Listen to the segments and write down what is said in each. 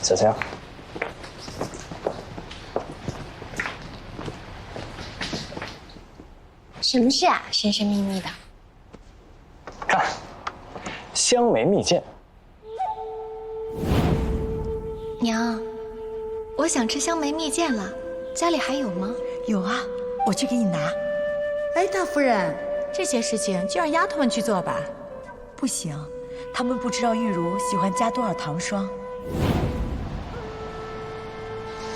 小香，什么事啊？神神秘秘的。看，香梅蜜饯。娘，我想吃香梅蜜饯了，家里还有吗？有啊，我去给你拿。哎，大夫人，这些事情就让丫头们去做吧。不行，他们不知道玉茹喜欢加多少糖霜。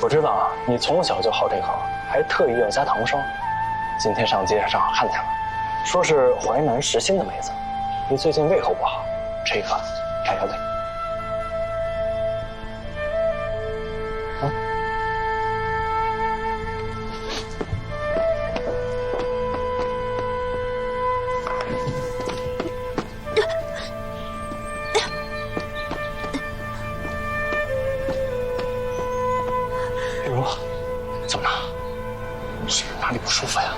我知道啊，你从小就好这行，还特意要加糖霜。今天上街正好看见了，说是淮南实心的梅子。你最近胃口不好，吃一颗开开胃。玉茹，怎么了？是不是哪里不舒服呀？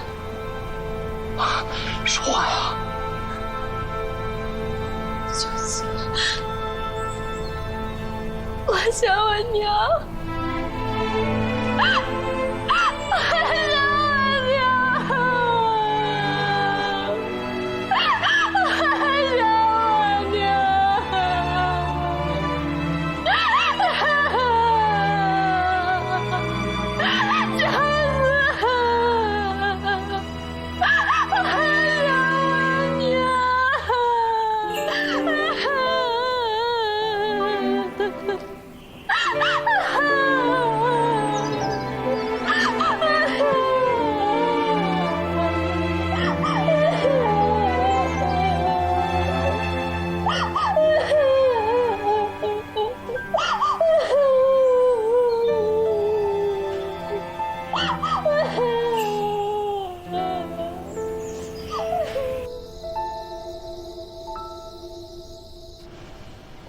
啊，说话呀！就是我想我娘，我想我娘，我想我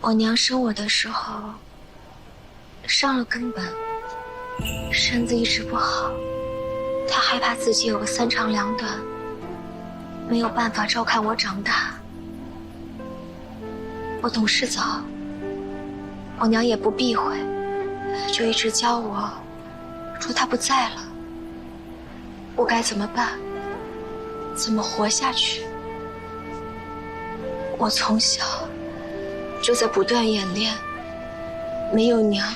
我娘生我的时候伤了根本，身子一直不好。她害怕自己有个三长两短，没有办法照看我长大。我懂事早，我娘也不避讳，就一直教我，说她不在了，我该怎么办，怎么活下去。我从小就在不断演练，没有娘，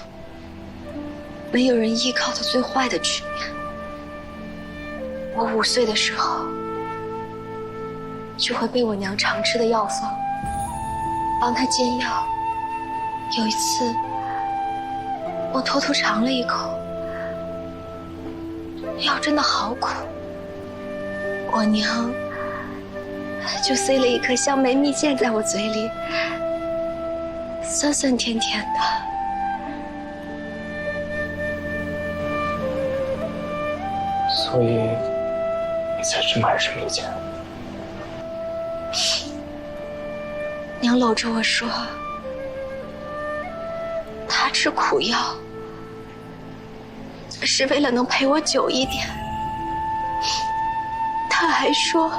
没有人依靠的最坏的局面。我5岁的时候，就会被我娘常吃的药方帮她煎药。有一次，我偷偷尝了一口，药真的好苦。我娘就塞了一颗香梅蜜饯在我嘴里，酸酸甜甜的。所以你才这么爱吃蜜饯。娘搂着我说，她吃苦药是为了能陪我久一点。她还说，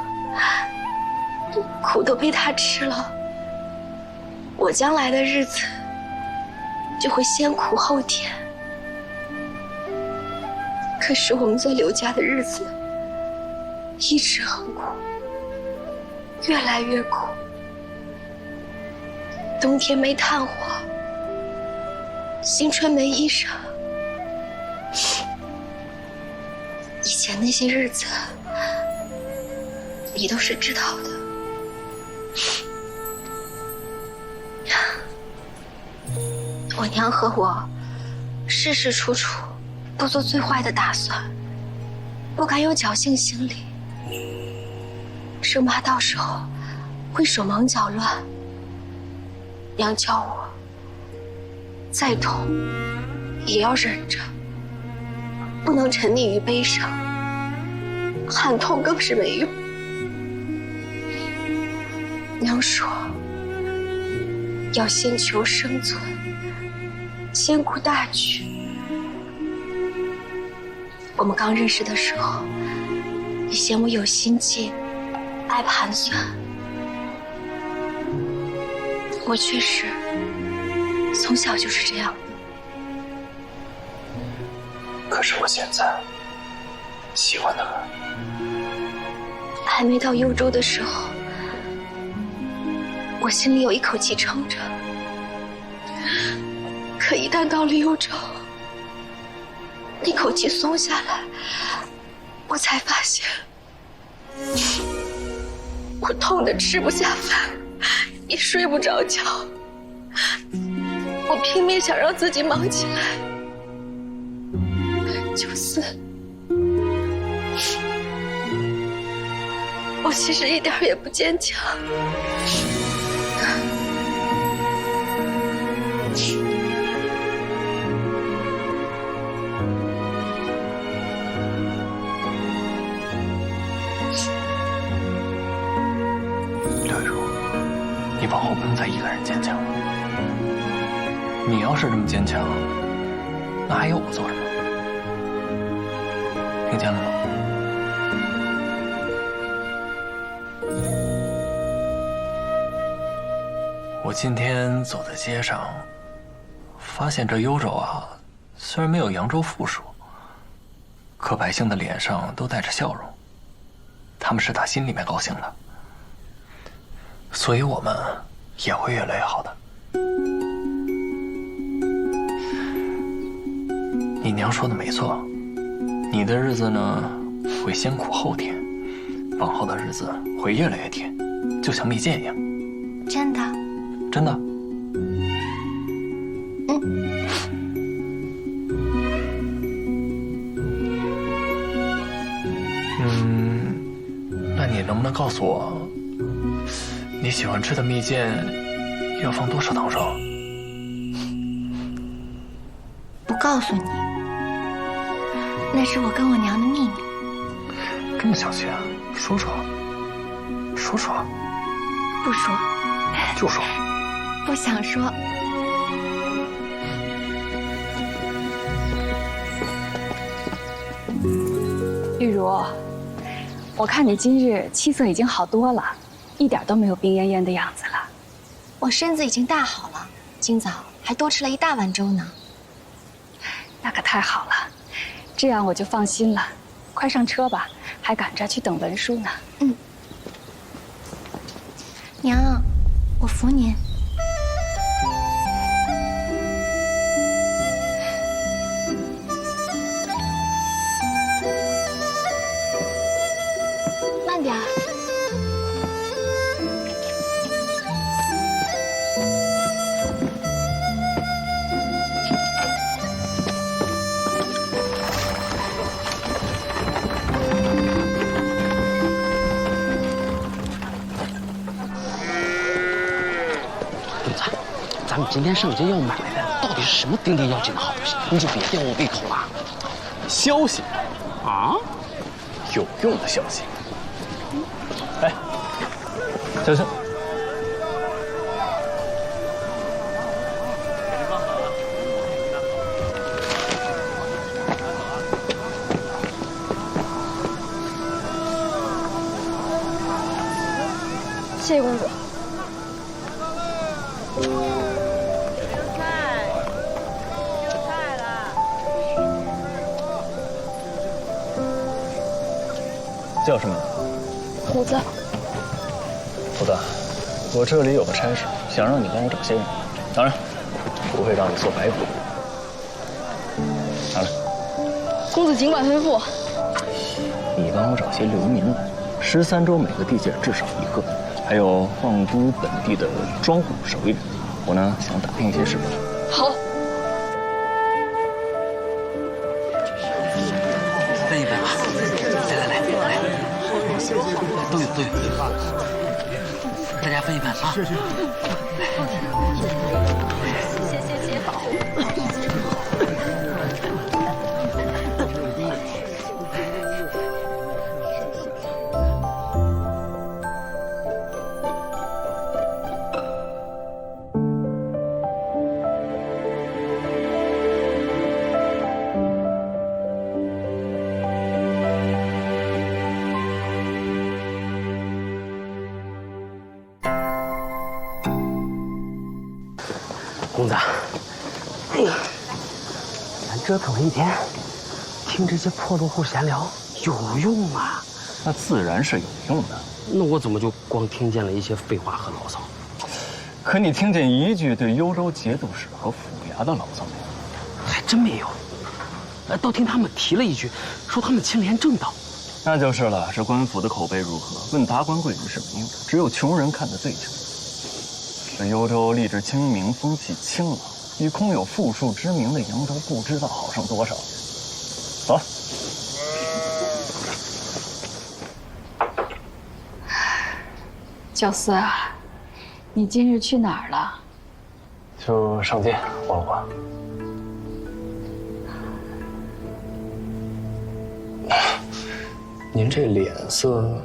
苦都被她吃了，我将来的日子就会先苦后甜。可是我们在刘家的日子一直很苦，越来越苦。冬天没炭火，新春没衣裳。以前那些日子，你都是知道的。我娘和我事事处处都做最坏的打算，不敢有侥幸心理，生怕到时候会手忙脚乱。娘教我，再痛也要忍着，不能沉溺于悲伤，喊痛更是没用。娘说，要先求生存，先顾大局。我们刚认识的时候，你嫌我有心计，爱盘算。我确实从小就是这样的。可是我现在喜欢的很。还没到幽州的时候，我心里有一口气撑着。可一旦到了幽州，那口气松下来，我才发现，我痛得吃不下饭，也睡不着觉。我拼命想让自己忙起来，就是我其实一点也不坚强。刘玉茹，你往后不用再一个人坚强了。你要是这么坚强，那还要我做什么？听见了吗？我今天走在街上，发现这幽州啊，虽然没有扬州富庶，可百姓的脸上都带着笑容，他们是打心里面高兴的，所以我们也会越来越好的。你娘说的没错，你的日子呢会先苦后甜，往后的日子会越来越甜，就像蜜饯一样。真的？真的。那你能不能告诉我，你喜欢吃的蜜饯要放多少糖霜？不告诉你，那是我跟我娘的秘密。这么小心啊？说说，说说。不说。就说。不想说。玉茹，我看你今日气色已经好多了，一点都没有病恹恹的样子了。我身子已经大好了，今早还多吃了一大碗粥呢。那可太好了，这样我就放心了。快上车吧，还赶着去等文书呢。娘，我扶您。慢点儿。咱们今天上街要买的到底是什么顶顶要紧的好东西？你就别吊我胃口了。消息啊，有用的消息。哎，小心！谢谢公主。叫什么？虎子。虎子，我这里有个差事，想让你帮我找些人，当然不会让你做白工。拿来。公子尽管吩咐。你帮我找些流民来，13州每个地界至少1个，还有望都本地的庄户守一人。我呢想打听一些事。好。分一分啊！来，都有，大家分一分啊！公子，哎呀，咱折腾了一天，听这些破落户闲聊有用吗？那自然是有用的。那我怎么就光听见了一些废话和牢骚？可你听见一句对幽州节度使和府衙的牢骚没有？还真没有。倒听他们提了一句，说他们清廉正道。那就是了。这官府的口碑如何？问达官贵人是没用的，只有穷人看得最清。这幽州吏治清明，风气清朗，比空有富庶之名的扬州不知道好上多少。走。教司啊，你今日去哪儿了？就上街逛了逛。您这脸色，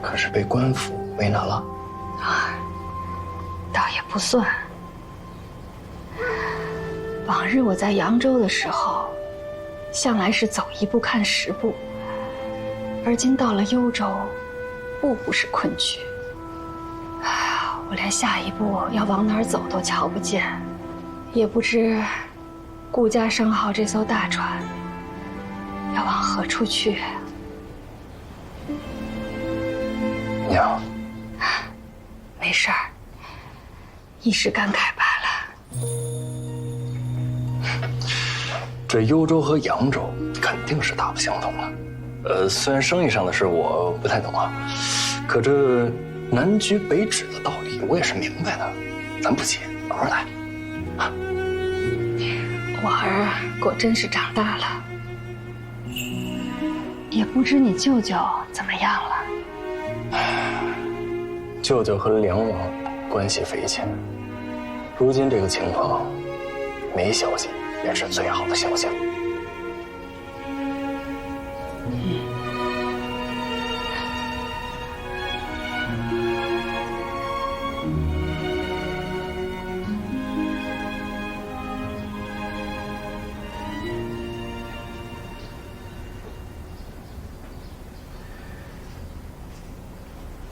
可是被官府为难了？倒也不算。往日我在扬州的时候，向来是走一步看十步，而今到了幽州，步步是困局。我连下一步要往哪儿走都瞧不见，也不知顾家商号这艘大船要往何处去。娘，没事儿，一时感慨罢了。这幽州和扬州肯定是大不相同了。虽然生意上的事我不太懂啊，可这南居北止的道理我也是明白的。咱不急，慢慢来。我儿果真是长大了，也不知你舅舅怎么样了。舅舅和梁王关系匪浅，如今这个情况，没消息便是最好的消息了。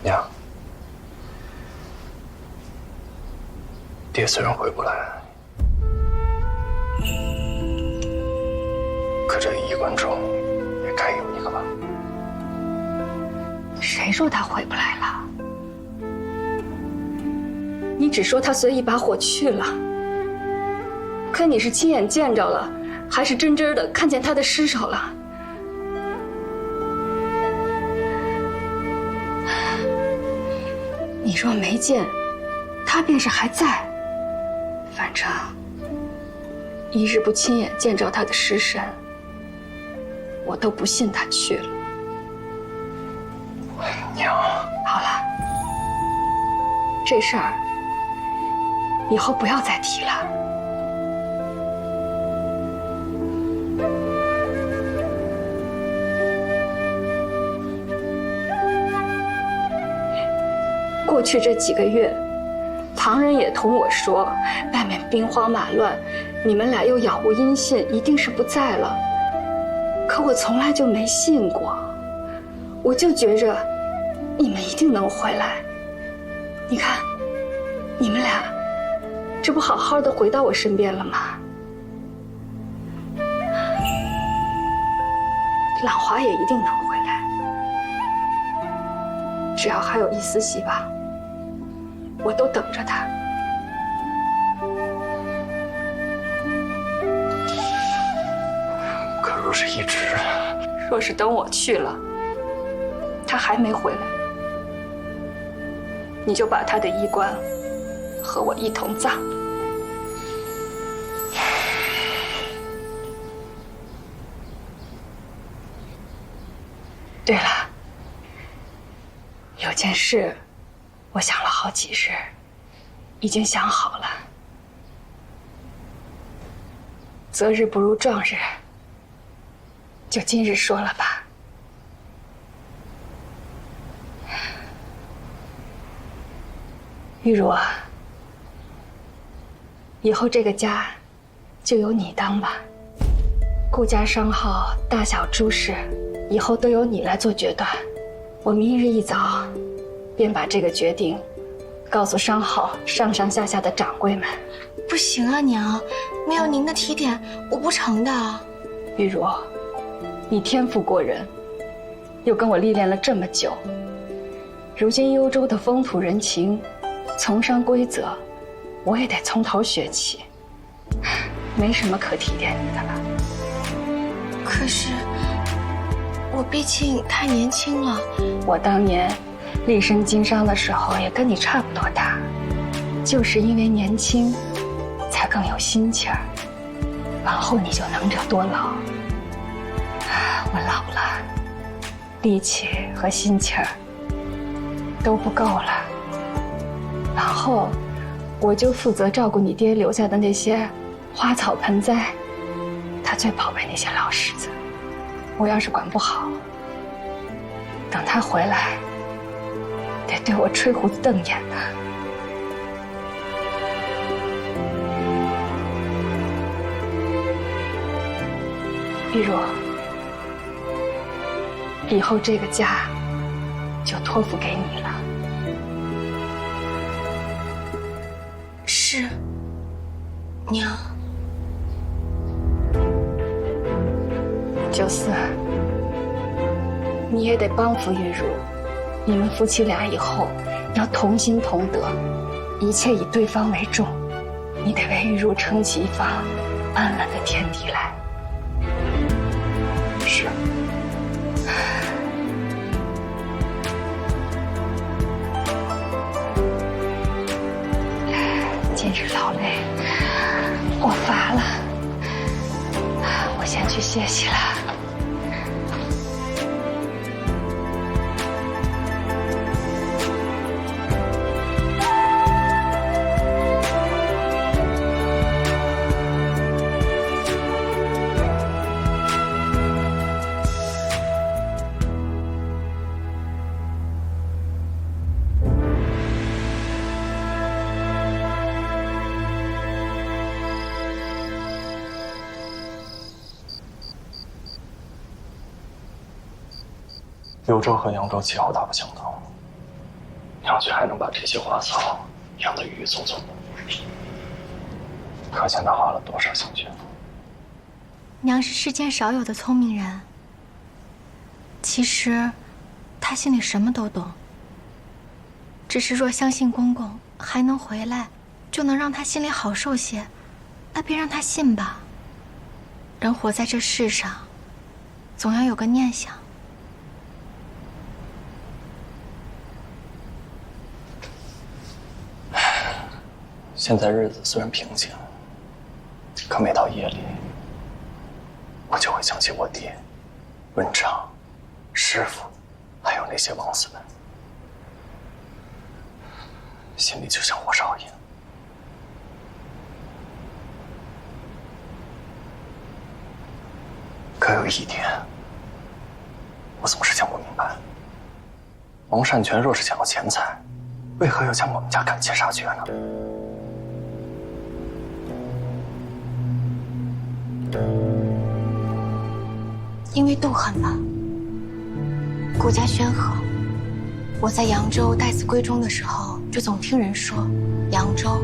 娘，爹虽然回不来，可这衣冠中也该有一个吧？谁说他回不来了？你只说他随一把火去了，可你是亲眼见着了，还是真真的看见他的尸首了？你若没见，他便是还在。反正一日不亲眼见着他的尸身，我都不信他去了。娘，好了，这事儿以后不要再提了。过去这几个月，旁人也同我说，外面兵荒马乱，你们俩又杳无音信，一定是不在了。可我从来就没信过，我就觉着你们一定能回来。你看，你们俩这不好好的回到我身边了吗？朗华也一定能回来，只要还有一丝希望，我都等着他。可若是一直，若是等我去了，他还没回来，你就把他的衣冠和我一同葬。对了，有件事我想了好几日，已经想好了。择日不如撞日，就今日说了吧。玉茹啊，以后这个家就由你当吧。顾家商号大小诸事，以后都由你来做决断。我明日一早便把这个决定告诉商号上上下下的掌柜们。不行啊，娘，没有您的提点，我不成的。玉茹，你天赋过人，又跟我历练了这么久，如今幽州的风土人情、从商规则，我也得从头学起，没什么可提点你的了。可是我毕竟太年轻了。我当年立身经商的时候也跟你差不多大，就是因为年轻，才更有心气儿。往后你就能者多劳。我老了，力气和心气儿都不够了。往后我就负责照顾你爹留下的那些花草盆栽，他最宝贝那些老柿子。我要是管不好，等他回来，得对我吹胡子瞪眼呢。玉茹，以后这个家就托付给你了。是，娘。九思，你也得帮扶玉茹。你们夫妻俩以后要同心同德，一切以对方为重。你得为玉茹撑起一方安稳的天地来。是。今日劳累，我乏了，我先去歇息了。幽州和扬州气候大不相同，娘却还能把这些花草养得郁郁葱葱的，可见她花了多少心血。娘是世间少有的聪明人。其实，她心里什么都懂。只是若相信公公还能回来，就能让她心里好受些，那便让她信吧。人活在这世上，总要有个念想。现在日子虽然平静，可每到夜里，我就会想起我爹、文昌、师傅，还有那些枉死们，心里就像火烧一样。可有一点，我总是想不明白：王善权若是想要钱财，为何要将我们家赶尽杀绝呢？因为妒恨吧。顾家宣和，我在扬州待字闺中的时候，就总听人说，扬州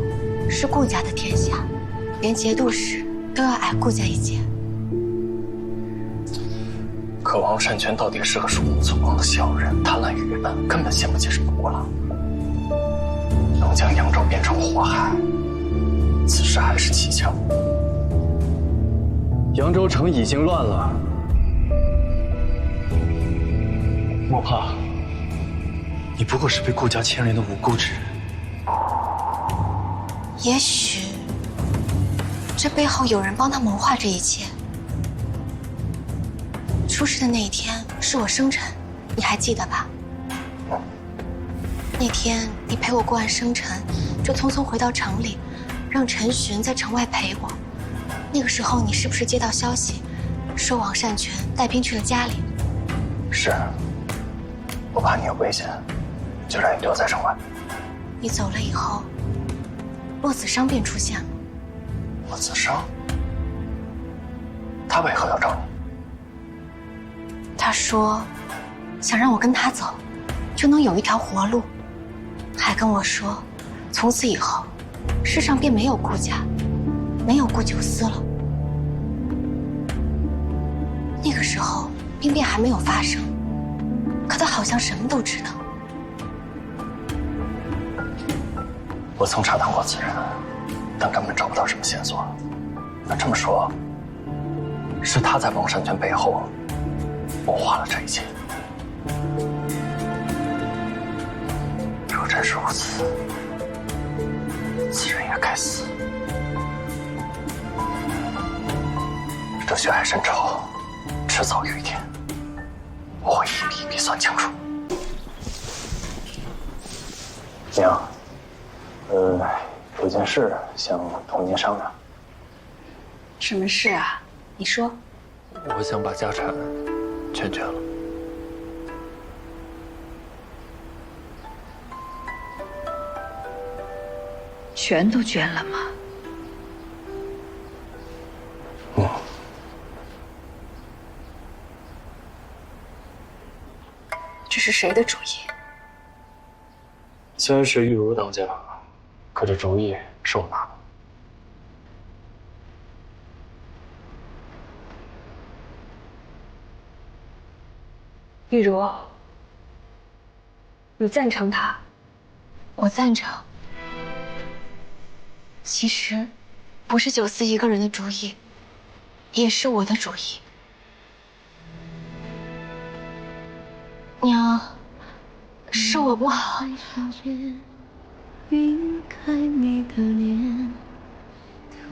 是顾家的天下，连节度使都要矮顾家一截。可王善权到底是个鼠目寸光的小人，贪婪愚笨，根本掀不起什么波浪。能将扬州变成火海，此事还是蹊跷。扬州城已经乱了，莫怕，你不过是被顾家牵连的无辜之人。也许这背后有人帮他谋划这一切。出事的那一天是我生辰，你还记得吧？那天你陪我过完生辰，就匆匆回到城里，让陈寻在城外陪我。那个时候你是不是接到消息，说王善权带兵去了家里？是，我怕你有危险，就让你留在城外。你走了以后，骆子商便出现了。骆子商？他为何要找你？他说，想让我跟他走，就能有一条活路，还跟我说，从此以后，世上便没有顾家，没有顾九思了。那个时候，兵变还没有发生，可他好像什么都知道。我曾查探过此人，但根本找不到什么线索。那这么说，是他在王善娟背后谋划了这一切。若真是如此，此人也该死。这血海深仇，迟早有一天，我会一笔一笔算清楚。娘，有件事想同您商量。什么事啊？你说。我想把家产全捐了。全都捐了吗？这是谁的主意？虽然是玉茹当家，可这主意是我拿的。玉茹，你赞成他？我赞成。其实，不是九思一个人的主意，也是我的主意。娘，是我不好。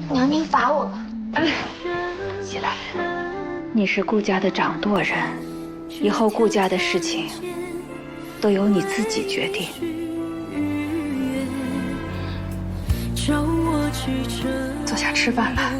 娘，您罚我吧。起来，你是顾家的掌舵人，以后顾家的事情都由你自己决定。坐下吃饭吧。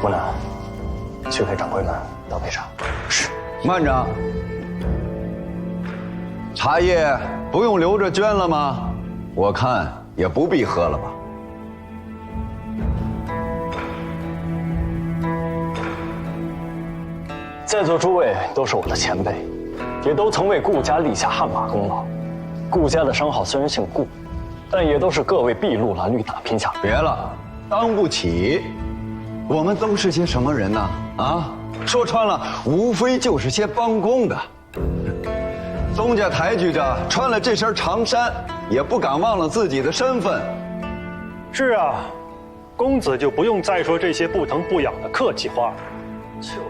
木兰，去给掌柜们倒杯茶。是。慢着，茶叶不用留着捐了吗？我看也不必喝了吧。在座诸位都是我的前辈，也都曾为顾家立下汗马功劳。顾家的商号虽然姓顾，但也都是各为筚路蓝缕打拼下。别了，当不起。我们都是些什么人呢？啊，说穿了，无非就是些帮工的。宗家抬举着，穿了这身长衫，也不敢忘了自己的身份。是啊，公子就不用再说这些不疼不痒的客气话了。就是。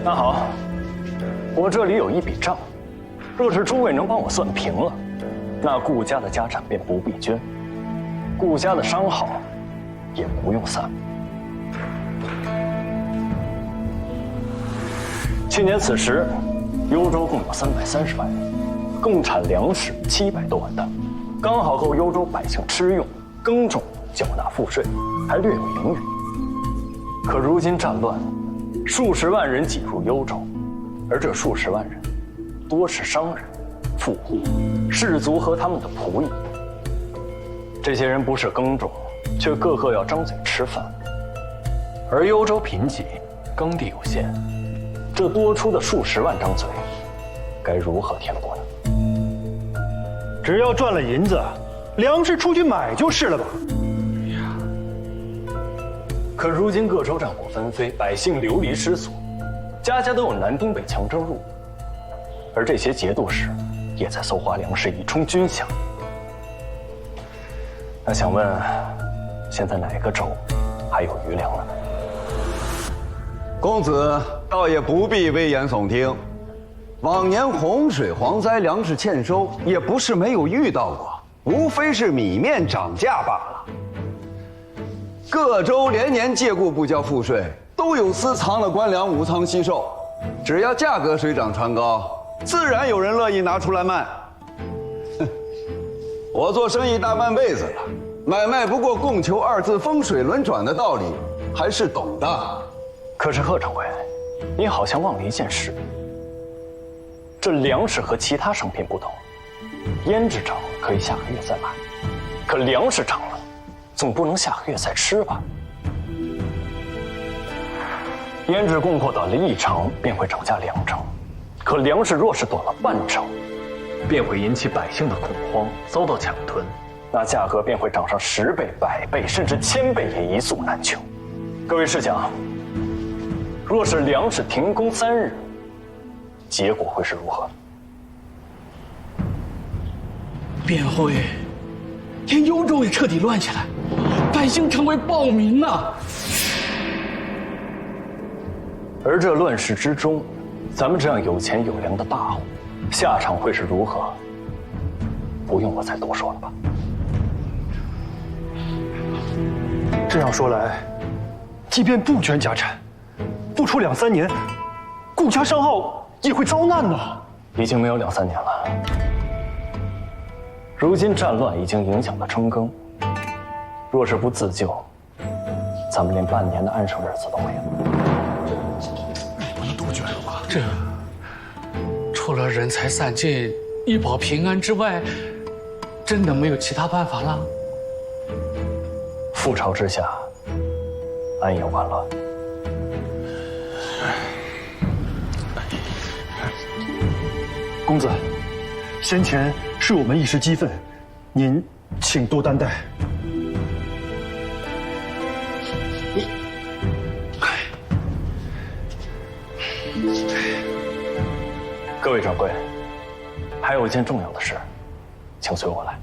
那好，我这里有一笔账，若是诸位能帮我算平了，那顾家的家产便不必捐，顾家的商号也不用散。去年此时，幽州共有330万人，共产粮食700多万担，刚好够幽州百姓吃用、耕种、缴纳赋税，还略有盈余。可如今战乱，数十万人挤入幽州，而这数十万人，多是商人、富户、士族和他们的仆役。这些人不是耕种，却个个要张嘴吃饭。而幽州贫瘠，耕地有限，这多出的数十万张嘴，该如何填补呢？只要赚了银子，粮食出去买就是了吧？可如今各州战火纷飞，百姓流离失所，家家都有男丁被强征入伍，而这些节度使也在搜刮粮食以充军饷。那想问，现在哪个州还有余粮了呢？公子倒也不必危言耸听，往年洪水、蝗灾、粮食欠收，也不是没有遇到过，无非是米面涨价罢了。各州连年借故不交赋税，都有私藏了官粮，无仓惜售。只要价格水涨船高，自然有人乐意拿出来卖。我做生意大半辈子了，买卖不过供求二字，风水轮转的道理还是懂的。可是贺掌柜，你好像忘了一件事。这粮食和其他商品不同，胭脂涨了可以下个月再买，可粮食涨了，总不能下个月再吃吧？胭脂供货短了1成，便会涨价2成，可粮食若是短了半成，便会引起百姓的恐慌，遭到抢吞，那价格便会涨上10倍、100倍，甚至1000倍，也一诉难求。各位试想，若是粮食停工3日，结果会是如何？便会连幽州也彻底乱起来，百姓成为暴民呐！而这乱世之中，咱们这样有钱有粮的大户，下场会是如何？不用我再多说了吧。这样说来，即便不捐家产，不出2、3年，顾家商号也会遭难呢。已经没有2、3年了。如今战乱已经影响了春耕，若是不自救，咱们连半年的安生日子都没有。不能杜绝了吧？这除了人财散尽、以保平安之外，真的没有其他办法了？覆巢之下，安有完卵？公子，先前是我们一时激愤，您请多担待。各位掌柜，还有一件重要的事，请随我来。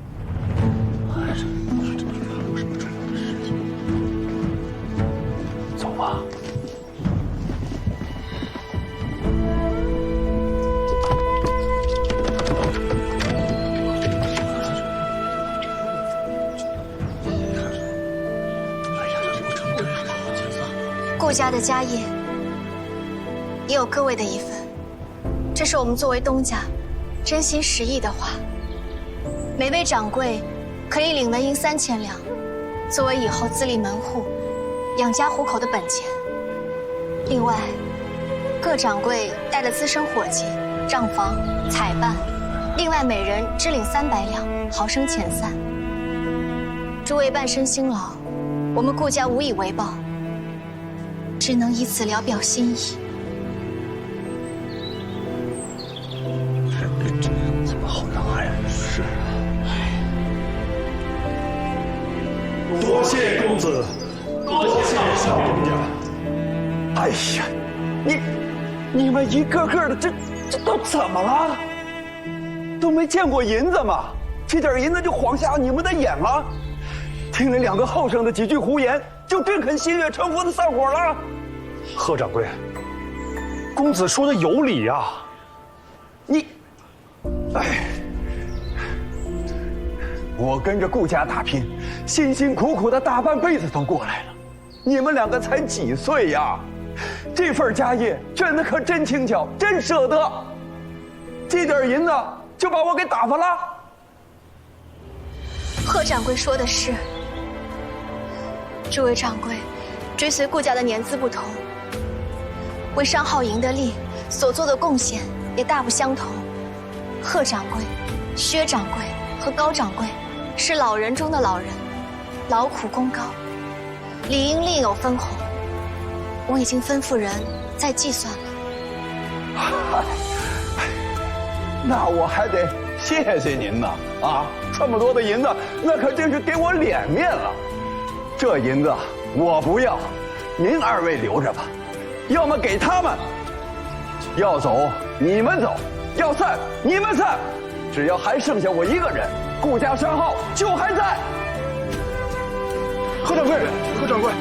走吧。顾家的家业也有各位的一份，这是我们作为东家真心实意的话。每位掌柜可以领门银3000两，作为以后自立门户、养家糊口的本钱。另外，各掌柜带的资深伙计、账房、采办，另外每人支领300两，好生遣散。诸位半生辛劳，我们顾家无以为报，只能以此聊表心意。怎么好拿呀？是。多谢公子，多谢小东家。哎呀，你们一个个的，这都怎么了？都没见过银子吗？这点银子就晃瞎你们的眼了？听了2个后生的几句胡言，就真肯心悦诚服的散伙了？贺掌柜，公子说的有理呀。我跟着顾家打拼，辛辛苦苦的大半辈子都过来了，你们2个才几岁呀？这份家业真的可真轻巧，真舍得，这点银子就把我给打发了。贺掌柜说的是，诸位掌柜追随顾家的年资不同，为商号赢得利所做的贡献也大不相同。贺掌柜、薛掌柜和高掌柜是老人中的老人，劳苦功高，理应另有分红。我已经吩咐人在计算了。那我还得谢谢您呢！啊，这么多的银子，那可真是给我脸面了。这银子我不要，您2位留着吧。要么给他们，要走你们走，要散你们散。只要还剩下我一个人，顾家商号就还在。贺掌柜，贺掌柜。